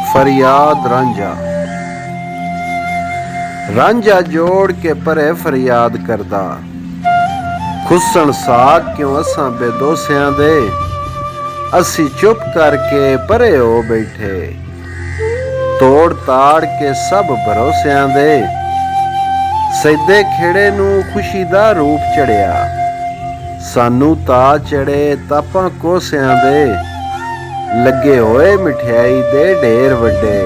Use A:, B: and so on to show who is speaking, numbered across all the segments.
A: फरियाद रांझा। रांझा जोड़ के परे फरियाद करदा, खुसन साग क्यों असां बेदोसियां दे, असी चुप करके परे हो बैठे, तोड़ ताड़ के सब भरोसियां दे। सैदे खेड़े नूं खुशी दा रूप चढ़िया, सानू ता चढ़े तापां कोसियां दे। लगे होए मिठाई दे ढेर वड्डे,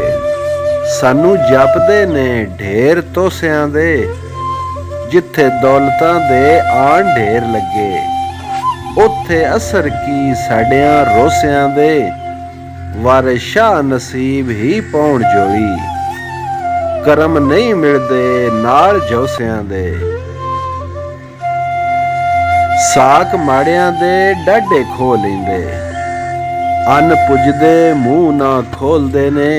A: सानू जपदे ने ढेर तोसियां दे। जिथे दौलतां दे आण ढेर लगे, उत्थे असर की साडियां रोसियां दे। वारे शाह नसीब ही पौण जोई, करम नहीं मिलदे नाल जोसियां दे। साक माड़ियां दे डाढे खो लैंदे, अन पुजदे मूँह ना खोलदे ने।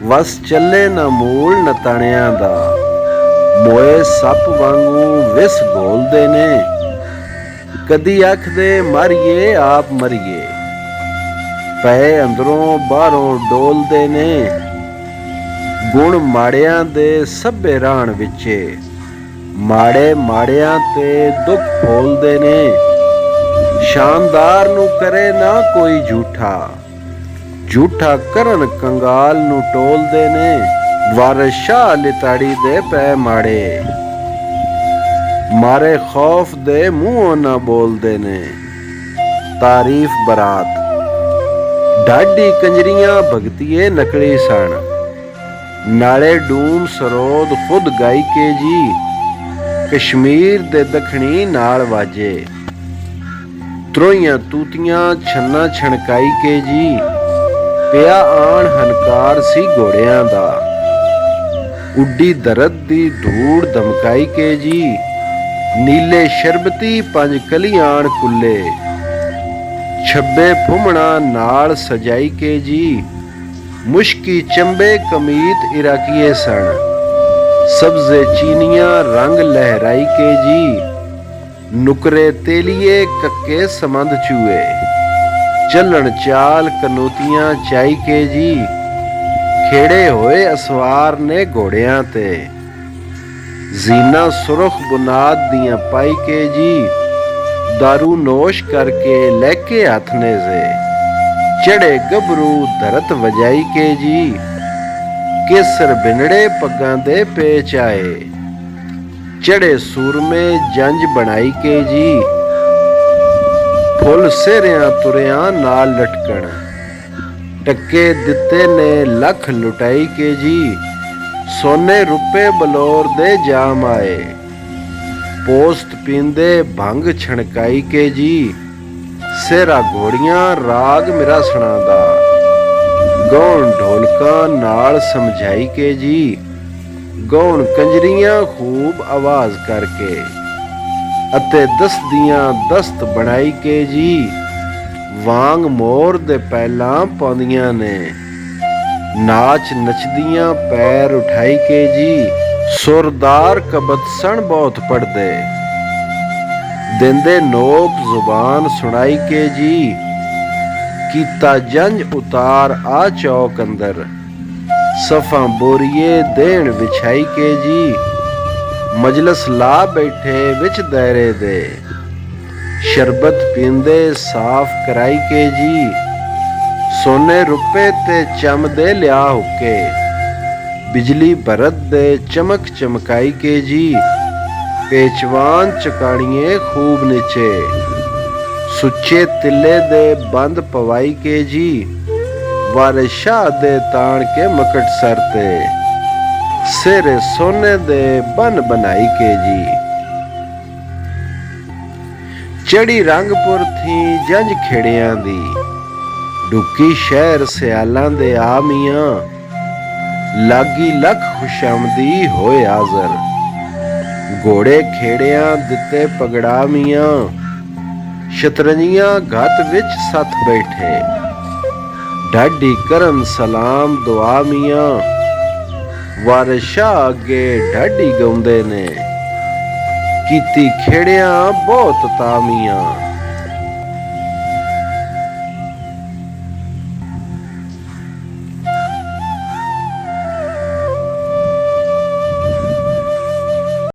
A: वस चले ना मूल नताणियां दा, मोए सप वांगू विस घोलदे ने। कदी आखदे मारिए आप मरिए, पै अंदरों बाहरों डोलदे ने। गुण माड़ियां दे सभे राण विचे, माड़े माड़ियां ते दुख फोलदे ने। शानदार नू करे ना कोई झूठा, झूठा करन कंगाल नू टोलदे ने। वारिस शाह लिताड़ी दे पै माड़े, मारे खौफ दे मूँहों ना बोलदे ने। तारीफ बरात। ढाडी कंजरियां भगतिए नकली सन, नाले डूम सरोद खुद गाई के जी। कश्मीर दे दखणी नाल वाजे, त्रोइयां तूतियां छन्ना छणकाई के जी। पिया आण हनकार सी घोड़ियां दा, उड्डी दरद दी धूड़ धमकाई के जी। नीले शरबती पंज कलियाण कुल्ले, छब्बे फुमणा नाल सजाई के जी। मुश्की चंबे कमीत इराकिए सन, सब्जे चीनियां रंग लहराई के जी। नुकरे तेलिए कक्के समंध चूए, चलन चाल कनोतियां चाई के जी। खेड़े होए असवार ने घोड़ियां ते, जीना सुरख बुनाद दियां पाई के जी। दारू नोश करके लैके हथ ने से, चढ़े गबरू धरत वजाई के जी। केसर बिनड़े पगां दे पेच आए, चढ़े सूरमे जंज बनाई के जी। फुल सेहरियां तुरियां नाल लटकण, टक्के दिते ने लख लुटाई के जी। सोने रुपए बलौर दे जाम आए, पोस्त पींदे भंग छणकाई के जी। सेहरा घोड़ियां राग मेरा सुनादा, गौण ढोलकां नाल समझाई के जी। गौण कंजरियां खूब आवाज करके, अते दसदियां दस्त बनाई के जी। वांग मोर दे पैलां पाउंदियां ने, नाच नचदियां पैर उठाई के जी। सुरदार कबत सन बहुत पढ़दे, देंदे नोक जुबान सुनाई के जी। कीता जंज उतार आ चौक अंदर, सफा बोरिए देण विछाई के जी। मजलस ला बैठे विच दायरे दे, शरबत पींदे साफ कराई के जी। सोने रुपए ते चम दे लिया हुक्के, बिजली भरत दे चमक चमकाई के जी। पेचवान चकाणिए खूब नीचे, सुच्चे तिले दे बंद पवाई के जी। वारिस शाह दे ताण के मकट सर ते, सेरे सोने दे बन बनाई के जी। चढ़ी रंगपुर थी जंज खेड़ियां दी, ढुकी शहर सियालां दे आ मियां। लागी लख खुशामदी होए हाजर, घोड़े खेड़ियां दिते पगड़ा मियां। शतरंजियां घत विच सथ बैठे, ढाडी करन सलाम दुआ मियां। वारिस शाह अगे ढाडी गाउंदे ने, कीती खेड़ियां बहुत तामियां।